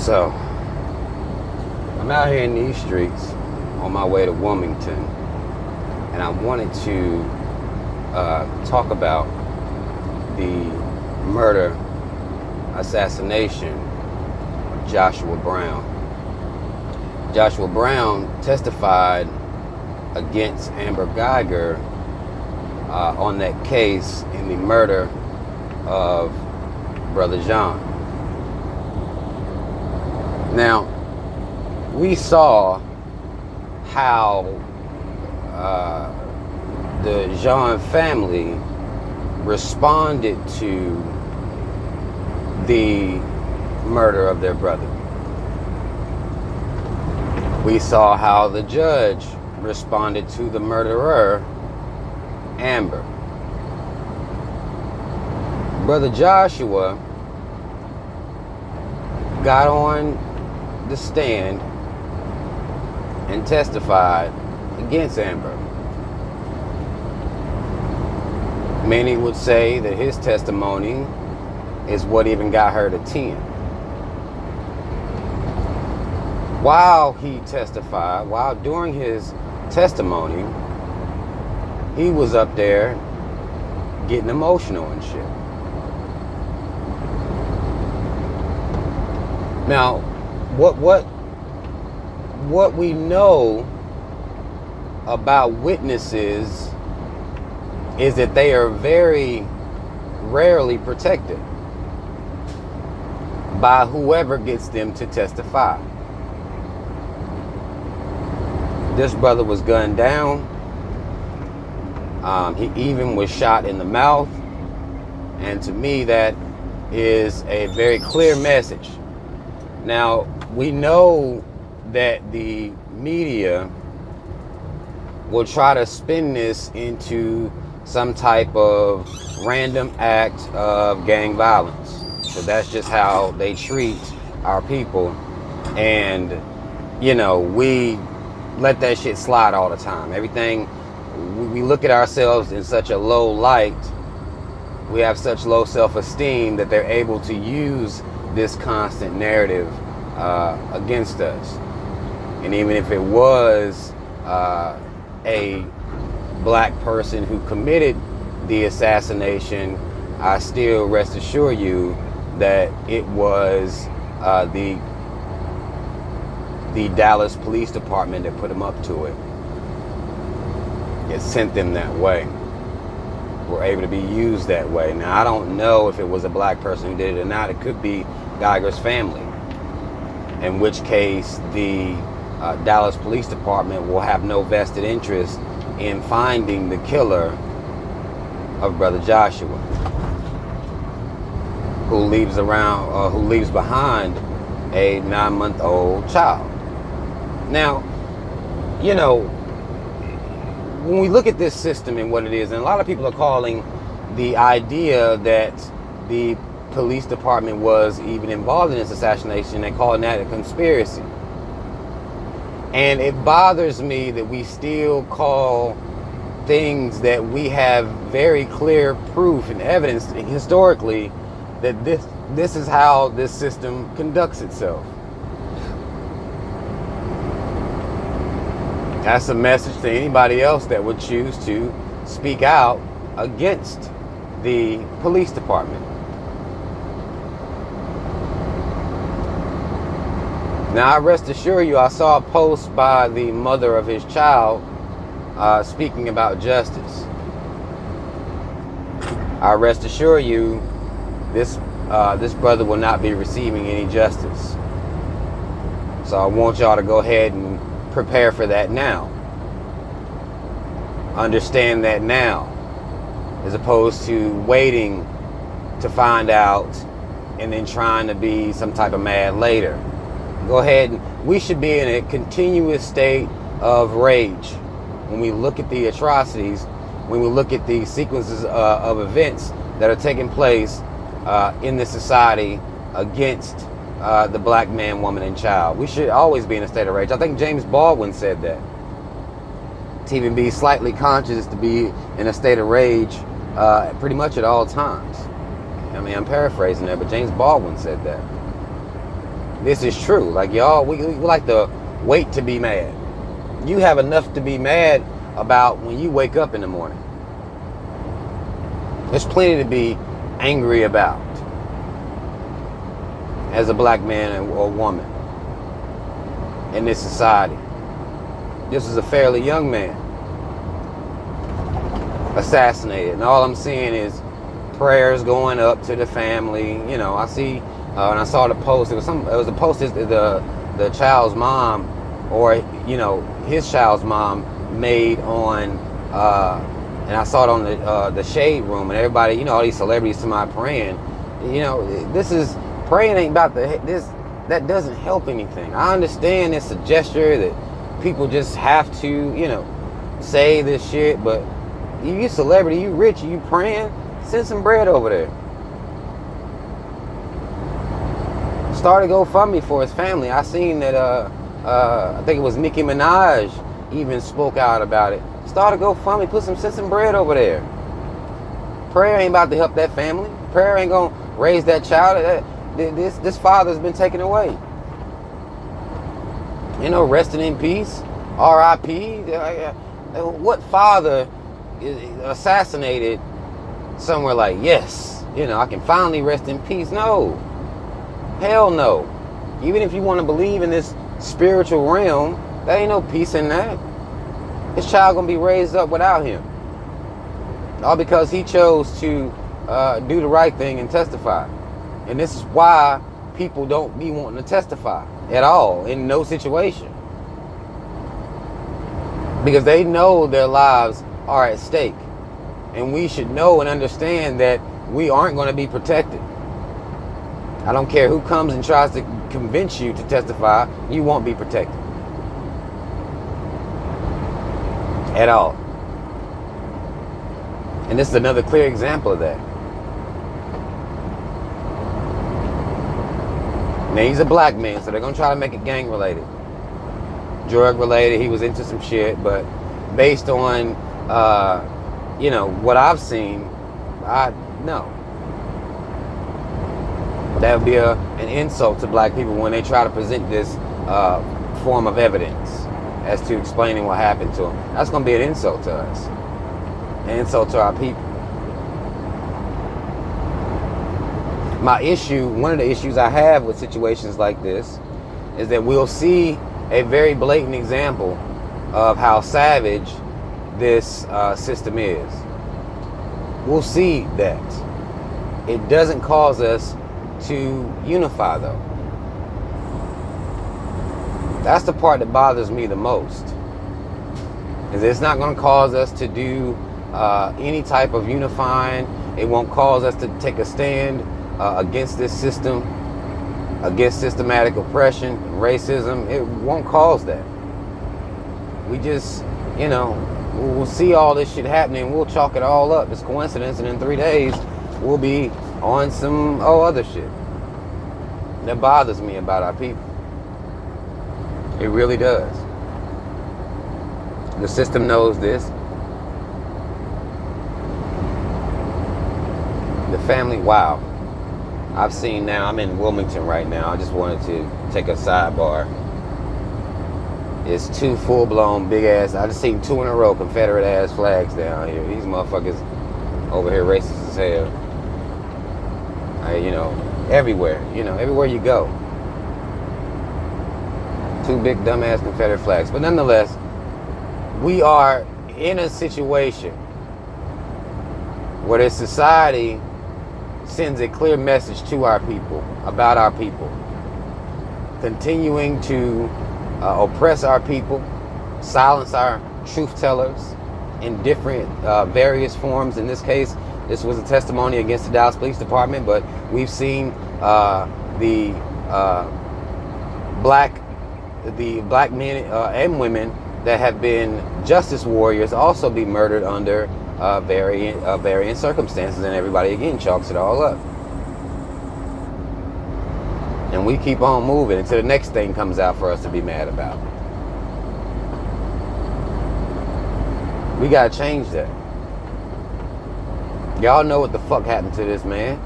So, I'm out here in these streets on my way to Wilmington, and I wanted to talk about the murder, assassination of Joshua Brown. Joshua Brown testified against Amber Geiger on that case in the murder of Brother John. Now, we saw how the John family responded to the murder of their brother. We saw how the judge responded to the murderer, Amber. Brother Joshua got on the stand and testified against Amber. Many would say that his testimony is what even got her to 10. While he testified, during his testimony, he was up there getting emotional and shit. Now, what we know about witnesses is that they are very rarely protected by whoever gets them to testify. This brother was gunned down. He even was shot in the mouth. And to me, that is a very clear message. Now, we know that the media will try to spin this into some type of random act of gang violence. So that's just how they treat our people. And, you know, we let that shit slide all the time. Everything, we look at ourselves in such a low light. We have such low self-esteem that they're able to use this constant narrative against us. And even if it was a black person who committed the assassination, I still rest assure you that it was the Dallas Police Department that put them up to it. It sent them that way. Were able to be used that way. Now, I don't know if it was a black person who did it or not. It could be Geiger's family, in which case the Dallas Police Department will have no vested interest in finding the killer of Brother Joshua, who leaves behind a 9-month-old child. Now, you know, when we look at this system and what it is, and a lot of people are calling the idea that the police department was even involved in this assassination, they're calling that a conspiracy. And it bothers me that we still call things that we have very clear proof and evidence historically that this is how this system conducts itself. That's a message to anybody else that would choose to speak out against the police department. Now, I rest assure you, I saw a post by the mother of his child speaking about justice. I rest assure you, this brother will not be receiving any justice. So I want y'all to go ahead and prepare for that now. Understand that now, as opposed to waiting to find out and then trying to be some type of mad later. Go ahead, and we should be in a continuous state of rage when we look at the atrocities, when we look at the sequences of events that are taking place in this society against the black man, woman, and child. We should always be in a state of rage. I think James Baldwin said that. To even be slightly conscious, to be in a state of rage pretty much at all times. I mean, I'm paraphrasing there, but James Baldwin said that. this is true. Like, y'all, we like to wait to be mad. You have enough to be mad about when you wake up in the morning. There's plenty to be angry about as a black man or woman in this society. This is a fairly young man assassinated, and all I'm seeing is prayers going up to the family. You know, I see, and I saw the post. It was a post that the child's mom, or his child's mom, made on, and I saw it on the Shade Room, and everybody, all these celebrities to my praying. This is praying ain't about this. That doesn't help anything. I understand it's a gesture that people just have to, say this shit, but you celebrity, you rich, you praying, send some bread over there. Start a GoFundMe for his family. I seen that, I think it was Nicki Minaj even spoke out about it. Start a GoFundMe, send some bread over there. Prayer ain't about to help that family. Prayer ain't gonna raise that child. This father's been taken away. Resting in peace. R.I.P. What father is assassinated somewhere like, yes, I can finally rest in peace? No. Hell no. Even if you want to believe in this spiritual realm, there ain't no peace in that. His child gonna be raised up without him. All because he chose to do the right thing and testify. And this is why people don't be wanting to testify at all in no situation. Because they know their lives are at stake. And we should know and understand that we aren't going to be protected. I don't care who comes and tries to convince you to testify, you won't be protected. At all. And this is another clear example of that. Now, he's a black man, so they're going to try to make it gang related. Drug related, he was into some shit, but based on, what I've seen, no. That would be an insult to black people when they try to present this form of evidence as to explaining what happened to them. That's going to be an insult to us, an insult to our people. One of the issues I have with situations like this is that we'll see a very blatant example of how savage this system is. We'll see that. It doesn't cause us to unify, though. That's the part that bothers me the most. Is it's not going to cause us to do any type of unifying. It won't cause us to take a stand against this system, against systematic oppression and racism. It won't cause that. We just, we'll see all this shit happening. We'll chalk it all up as coincidence, and in 3 days, we'll be on some other shit. That bothers me about our people. It really does. The system knows this. The family, wow. I've seen now, I'm in Wilmington right now. I just wanted to take a sidebar. It's 2 full-blown big-ass, I just seen 2 in a row Confederate-ass flags down here. These motherfuckers over here racist as hell. Everywhere, everywhere you go. 2 big dumbass Confederate flags. But nonetheless, we are in a situation where this society sends a clear message to our people, about our people, continuing to oppress our people, silence our truth tellers in different various forms. In this case, this was a testimony against the Dallas Police Department, but we've seen the black men and women that have been justice warriors also be murdered under varying circumstances, and everybody again chalks it all up. And we keep on moving until the next thing comes out for us to be mad about. We gotta change that. Y'all know what the fuck happened to this man.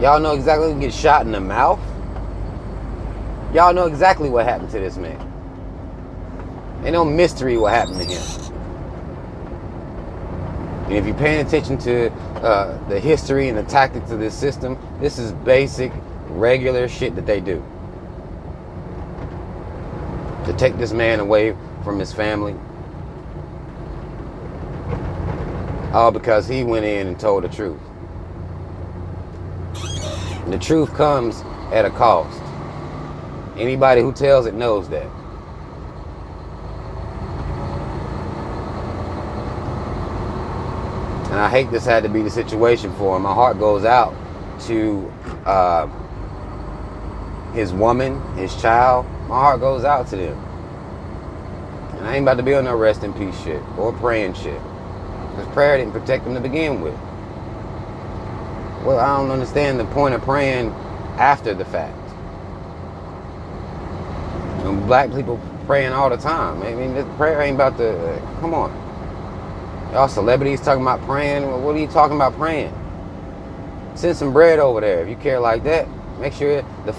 Y'all know exactly who gets shot in the mouth. Y'all know exactly what happened to this man. Ain't no mystery what happened to him. And if you're paying attention to the history and the tactics of this system, this is basic, regular shit that they do. To take this man away from his family. All because he went in and told the truth. And the truth comes at a cost. Anybody who tells it knows that. And I hate this had to be the situation for him. My heart goes out to his woman, his child. My heart goes out to them. And I ain't about to be on no rest in peace shit or praying shit. Because prayer didn't protect them to begin with. Well, I don't understand the point of praying after the fact. And black people praying all the time. I mean, this prayer ain't about to... come on. Y'all celebrities talking about praying. Well, what are you talking about praying? Send some bread over there if you care like that. Make sure his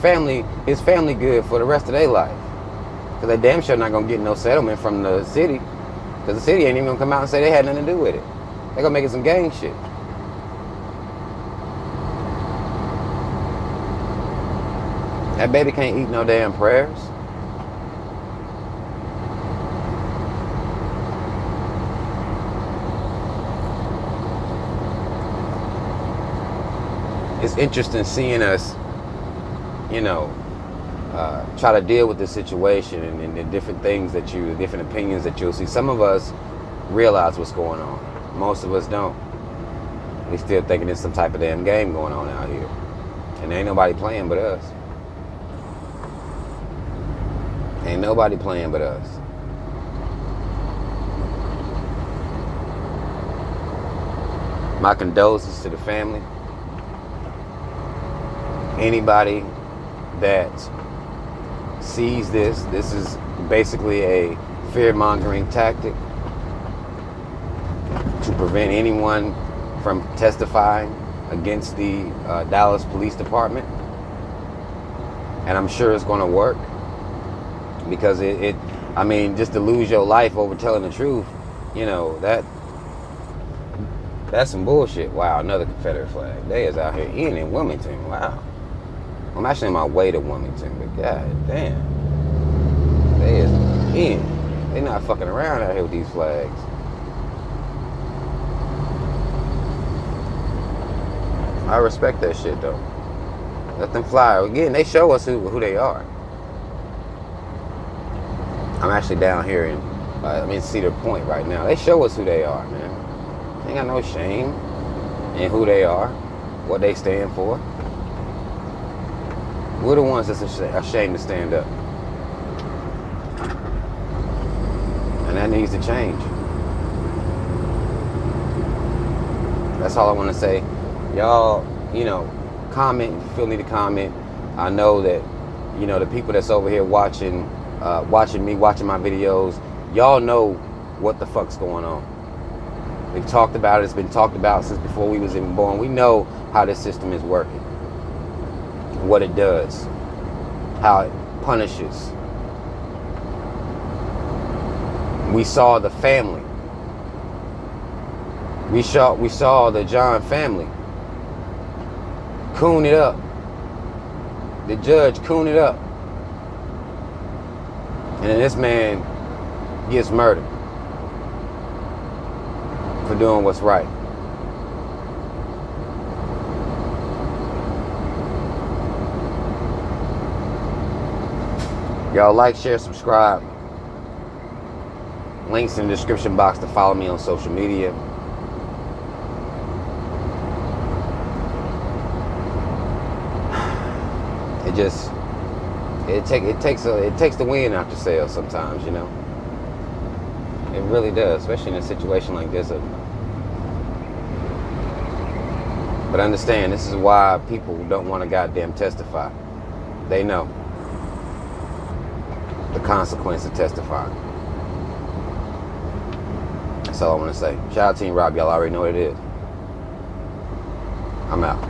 family good for the rest of their life. Because they damn sure not going to get no settlement from the city. Because the city ain't even going to come out and say they had nothing to do with it. They're going to make it some gang shit. That baby can't eat no damn prayers. It's interesting seeing us, try to deal with the situation and the different things the different opinions that you'll see. Some of us realize what's going on. Most of us don't. We still thinking there's some type of damn game going on out here. And ain't nobody playing but us. Ain't nobody playing but us. My condolences to the family. Anybody that sees this is basically a fear-mongering tactic to prevent anyone from testifying against the Dallas Police Department. And I'm sure it's going to work because just to lose your life over telling the truth, that's some bullshit. Wow, another Confederate flag. They is out here eating in Wilmington. Wow. I'm actually on my way to Wilmington, but god damn. They is in. They not fucking around out here with these flags. I respect that shit though. Let them fly. Again, they show us who they are. I'm actually down here in Cedar Point right now. They show us who they are, man. They ain't got no shame in who they are, what they stand for. We're the ones that's ashamed to stand up. And that needs to change. That's all I want to say. Y'all, comment if you feel need to comment. I know that, the people that's over here watching me, watching my videos, y'all know what the fuck's going on. We've talked about it. It's been talked about since before we was even born. We know how this system is working. What it does, how it punishes. We saw the family. We saw the John family coon it up. The judge coon it up. And then this man gets murdered for doing what's right. Y'all like, share, subscribe. Links in the description box to follow me on social media. It takes the wind out your sails sometimes, It really does, especially in a situation like this. But understand, this is why people don't want to goddamn testify. They know the consequence of testifying. That's all I want to say. Shout out Team Rob. Y'all already know what it is. I'm out.